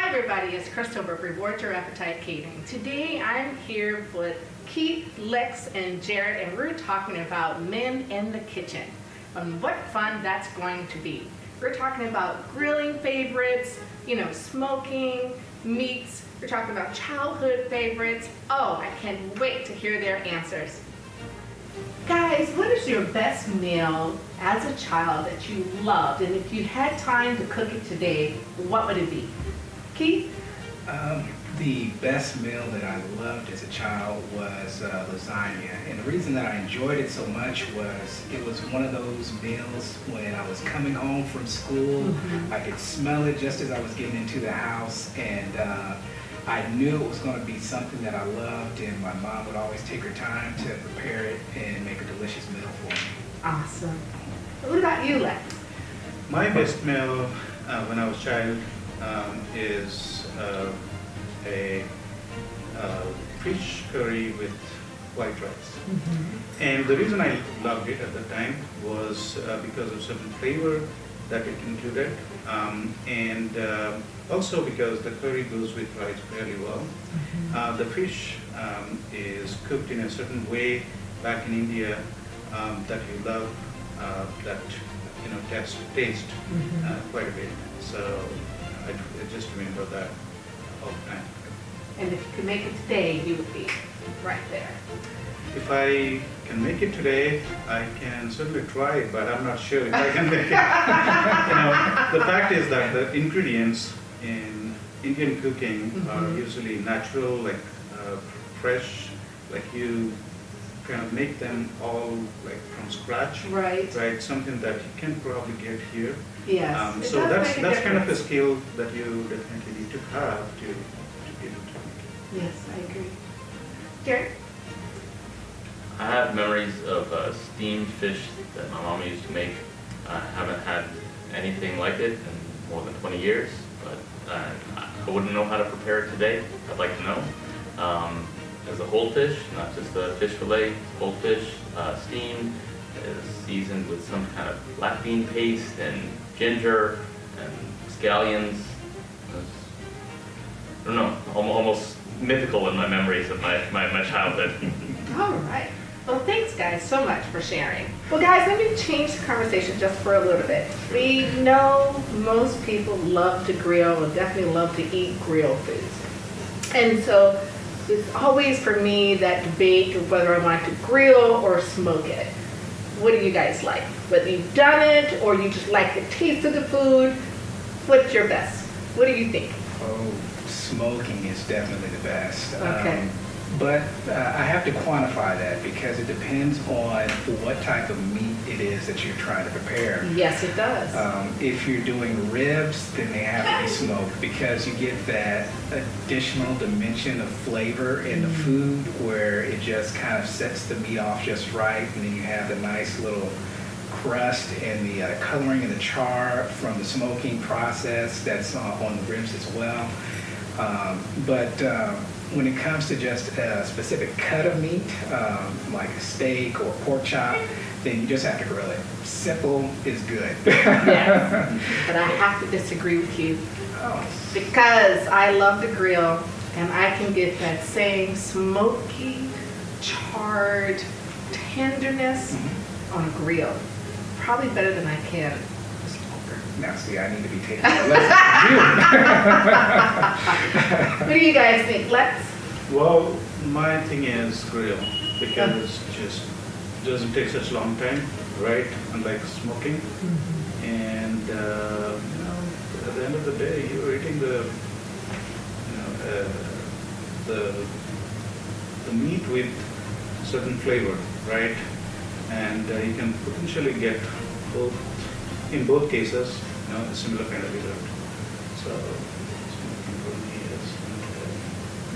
Hi everybody, it's Kristal with Reward Your Appetite Catering. Today I'm here with Keith, Lex, and Jared, and we're talking about men in the kitchen and what fun that's going to be. We're talking about grilling favorites, smoking, meats. We're talking about childhood favorites. Oh, I can't wait to hear their answers. Guys, what is your best meal as a child that you loved? And if you had time to cook it today, what would it be? Keith? The best meal that I loved as a child was lasagna. And the reason that I enjoyed it so much was it was one of those meals when I was coming home from school. Mm-hmm. I could smell it just as I was getting into the house. And I knew it was going to be something that I loved. And my mom would always take her time to prepare it and make a delicious meal for me. Awesome. What about you, Lex? My best meal when I was a child is a fish curry with white rice. Mm-hmm. And the reason I loved it at the time was because of certain flavor that it included, and also because the curry goes with rice fairly well. Mm-hmm. The fish is cooked in a certain way back in India that you love, that taste Mm-hmm. quite a bit. So I just remember that all the time. And if you could make it today, you would be right there. If I can make it today, I can certainly try it, but I'm not sure if I can make it. The fact is that the ingredients in Indian cooking are usually natural, like fresh, like you kind of make them all like from scratch. Right. Right, something that you can probably get here. Yes. It So does make a that's kind of a difference. skill that you definitely need to have to be able to make it. Yes, I agree. Jared? I have memories of steamed fish that my mom used to make. I haven't had anything like it in more than 20 years, but I wouldn't know how to prepare it today. I'd like to know. As a whole fish, not just a fish fillet, whole fish, steamed, is seasoned with some kind of black bean paste and ginger and scallions. I don't know, almost mythical in my memories of my childhood. All right. Well, thanks guys so much for sharing. Well guys, let me change the conversation just for a little bit. We know most people love to grill and definitely love to eat grilled foods. And so it's always for me that debate of whether I want to grill or smoke it. What do you guys like? Whether you've done it or you just like the taste of the food, what's your best? What do you think? Oh, smoking is definitely the best. Okay. But I have to quantify that because it depends on what type of meat it is that you're trying to prepare. Yes, it does. If you're doing ribs, then they have to be smoked because you get that additional dimension of flavor in the food where it just kind of sets the meat off just right, and then you have the nice little crust and the coloring and the char from the smoking process that's on the ribs as well. When it comes to just a specific cut of meat, like a steak or pork chop, then you just have to grill it. Simple is good. Yes, but I have to disagree with you because I love to grill and I can get that same smoky, charred tenderness on a grill. Probably better than I can a smoker. Now, see, I need to be taking a lesson from you. What do you guys think? Lex? Well, my thing is grill because it just doesn't take such a long time, right? Unlike smoking. And at the end of the day, you're eating the meat with certain flavor, right? And you can potentially get in both cases, a similar kind of result. So smoking for me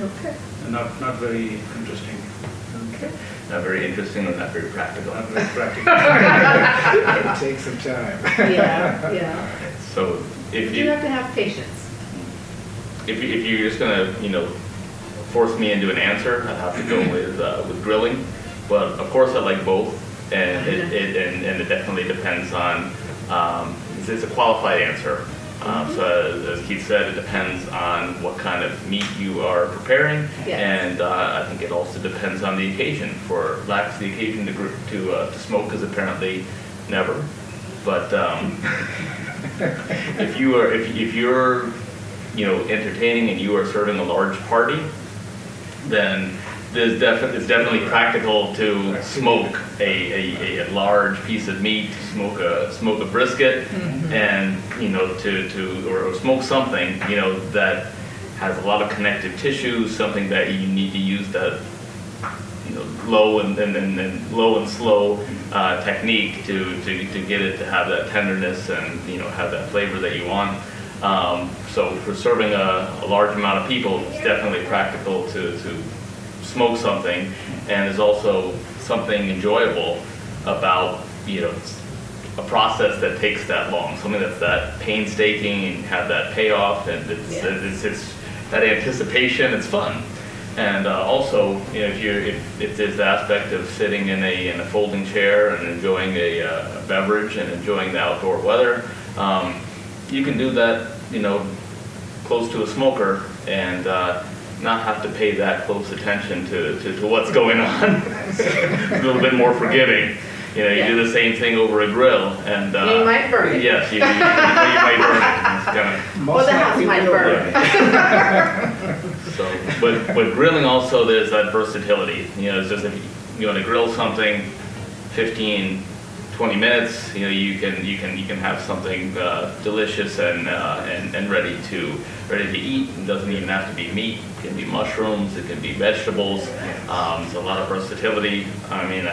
Okay. is not very interesting. Okay. Not very interesting and not very practical. Not very practical. It'll take some time. Yeah. So if You you have to have patience. if you're just gonna force me into an answer, I'd have to go with grilling. But of course I like both, and it definitely depends on. It's a qualified answer. So as Keith said, it depends on what kind of meat you are preparing, Yes. and I think it also depends on the occasion. For Lax, the occasion to smoke is apparently never. But if you're entertaining and you are serving a large party, then it's definitely practical to smoke a large piece of meat, smoke a brisket, and or smoke something that has a lot of connective tissue, something that you need to use that low and low and slow technique to get it to have that tenderness and have that flavor that you want. So for serving a large amount of people, it's definitely practical to smoke something, and there's also something enjoyable about a process that takes that long, something that's that painstaking and have that payoff, and it's that anticipation. It's fun. And also, if there's the aspect of sitting in a folding chair and enjoying a beverage and enjoying the outdoor weather, you can do that, close to a smoker and not have to pay that close attention to what's going on. A little bit more forgiving. You do the same thing over a grill, and you might burn it. Yes, you might burn it. It's kind of, Or the house might burn. So, but grilling also, there's that versatility. It's just if you want to grill something, 15, 20 minutes, you can have something delicious and ready to eat. It doesn't even have to be meat. It can be mushrooms. It can be vegetables. There's a lot of versatility. I mean,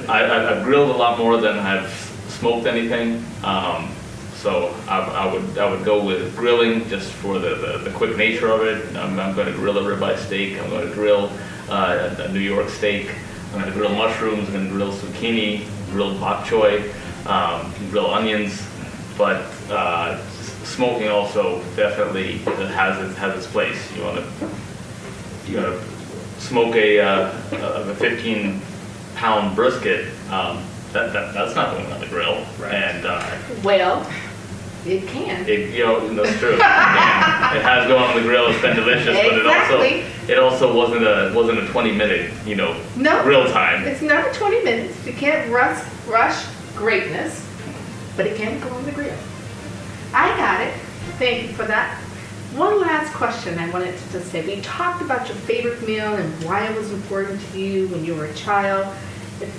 I've grilled a lot more than I've smoked anything. So I would go with grilling just for the quick nature of it. I'm going to grill a ribeye steak. I'm going to grill a New York steak. I'm going to grill mushrooms. I'm going to grill zucchini, grill bok choy, grill onions. But smoking also definitely has its place. You want to smoke a 15-pound brisket. That's not going on the grill. Right. And Well, it can. That's true. It has gone on the grill. It's been delicious, Exactly. but it also wasn't a 20-minute No. grill time. It's never 20 minutes. You can't rush greatness, but it can go on the grill. I got it. Thank you for that. One last question I wanted to just say. We talked about your favorite meal and why it was important to you when you were a child.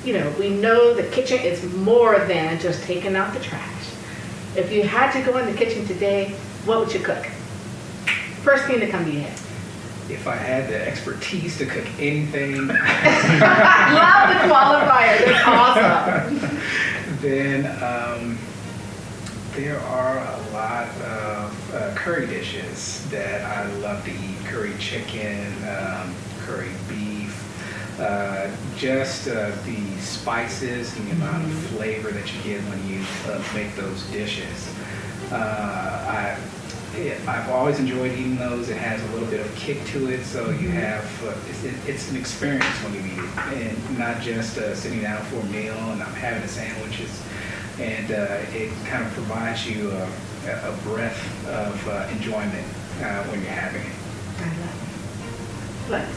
We know the kitchen is more than just taking out the trash. If you had to go in the kitchen today, what would you cook? First thing to come to your head. If I had the expertise to cook anything, Love the qualifier. That's awesome. then there are a lot of curry dishes that I love to eat. Curry chicken, curry beef, just the spices and the amount of flavor that you get when you make those dishes. I've always enjoyed eating those. It has a little bit of kick to it, so you have it's an experience when you eat it, and not just sitting down for a meal and I'm having the sandwiches. And it kind of provides you a breath of enjoyment when you're having it. I love it. Flex.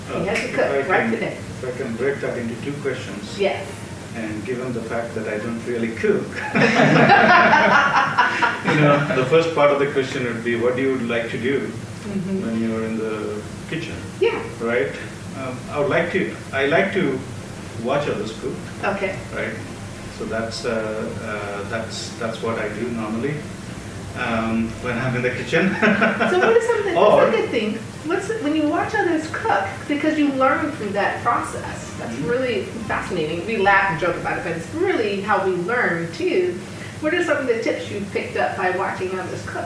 You have to If cook I right can- today. If I can break that into two questions. Yes. And given the fact that I don't really cook, the first part of the question would be, what do you like to do when you're in the kitchen, Yeah. right? I like to watch others cook, Okay. right? So that's what I do normally when I'm in the kitchen. So what is something, Or- that's a good thing. When you watch others cook, because you learn from that process, that's really fascinating. We laugh and joke about it, but it's really how we learn too. What are some of the tips you picked up by watching others cook?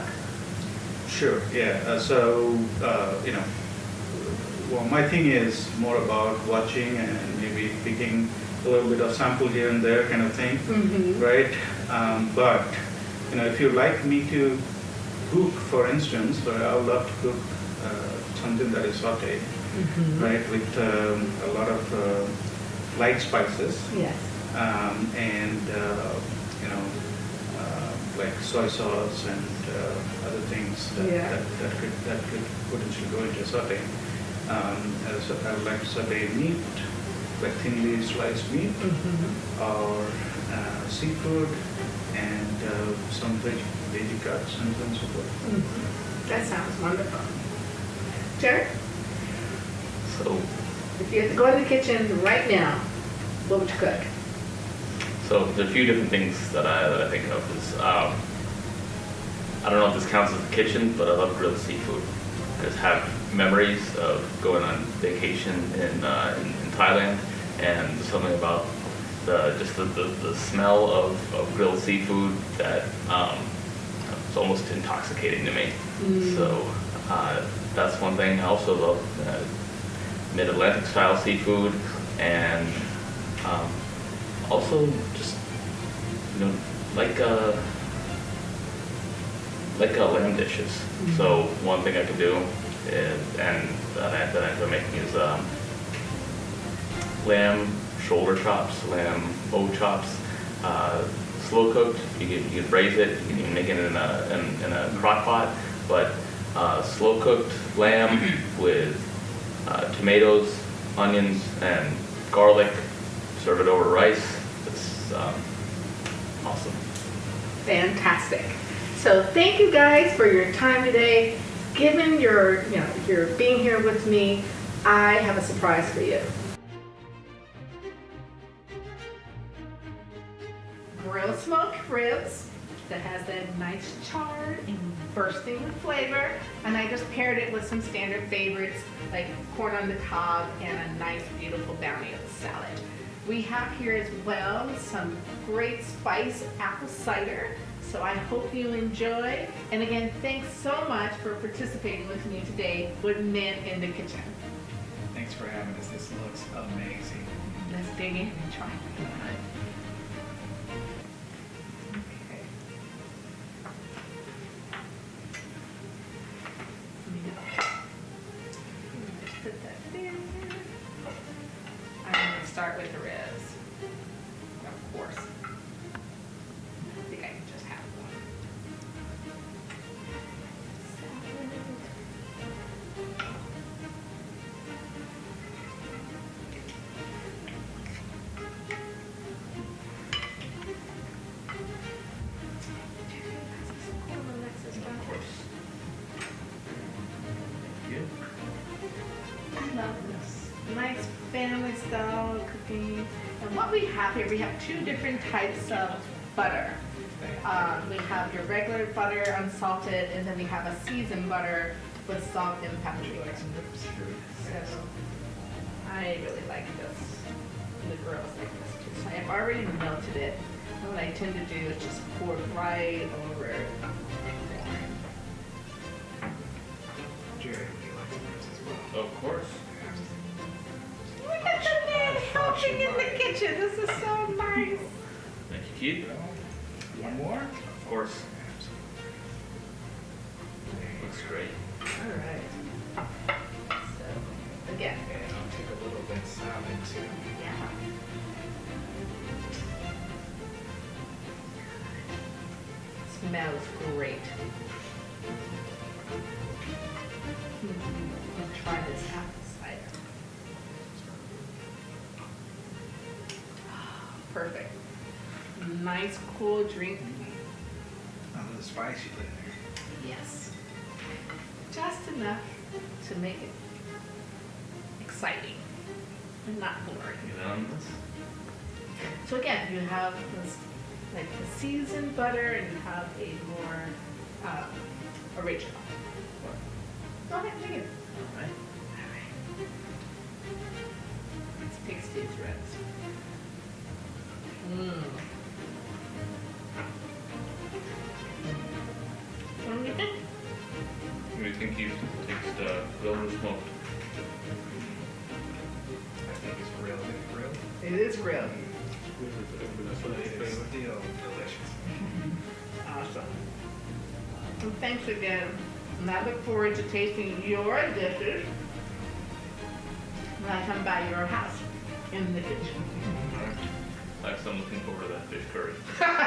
Sure, yeah. Well, my thing is more about watching and maybe picking a little bit of sample here and there kind of thing, right? But, if you'd like me to cook, for instance, I would love to cook something that is sauteed, right, with a lot of light spices. Yes. And like soy sauce and other things that, Yeah. that could potentially go into a saute. So I would like to saute meat, like thinly sliced meat, or seafood, and some veggie cuts and so on and so forth. That sounds wonderful. Jared, So, if you had to go in the kitchen right now, what would you cook? so there's a few different things that I think of. Is, I don't know if this counts as a kitchen, but I love grilled seafood. I just have memories of going on vacation in Thailand, and there's something about the smell of grilled seafood that it's almost intoxicating to me. So that's one thing. I also love mid-Atlantic style seafood, and also just like lamb dishes. So one thing I can do is, and that I enjoy making is lamb shoulder chops, lamb O chops, slow cooked. You can braise it. You can make it in a crock pot, but slow cooked lamb with tomatoes, onions, and garlic. Serve it over rice. It's awesome. Fantastic. So thank you guys for your time today. Given your being here with me, I have a surprise for you. Grill smoked ribs that has that nice charred and bursting with flavor. And I just paired it with some standard favorites like corn on the cob and a nice beautiful bounty of salad. We have here as well some great spice apple cider. So I hope you enjoy. And again, thanks so much for participating with me today with Men in the Kitchen. Thanks for having us. This looks amazing. Let's dig in and try. Okay. Just put that there. I'm going to start with the ribs. Of course. I think I can just have one. Of course. I love this. Nice family style cooking. And what we have here, we have two different types of butter. We have your regular butter unsalted, and then we have a seasoned butter with salt and pepper. So I really like this. And the girls like this too. So I've already melted it. And what I tend to do is just pour it right over. Jared, would you like some ribs as well? Of course. Look at the man helping in the kitchen. This is so nice. Thank you, Keith. One more? Of course. Looks great. All right. So again, And I'll take a little bit salad too. yeah. Smells great. I'll try this apple cider. Perfect. Nice cool drink. A little spice you put in there. Yes. Just enough to make it exciting and not boring. You in on this? So again, you have this, like the seasoned butter, and you have a more original. Go ahead, take it. All right. All right. Let's taste these ribs. What do you think? What do you think you taste grilled or smoked? I think it's grilled. Is it grilled? It is grilled. It is still delicious. Awesome. And thanks again. And I look forward to tasting your dishes when I come by your house in the kitchen. Next, I'm looking forward to that fish curry.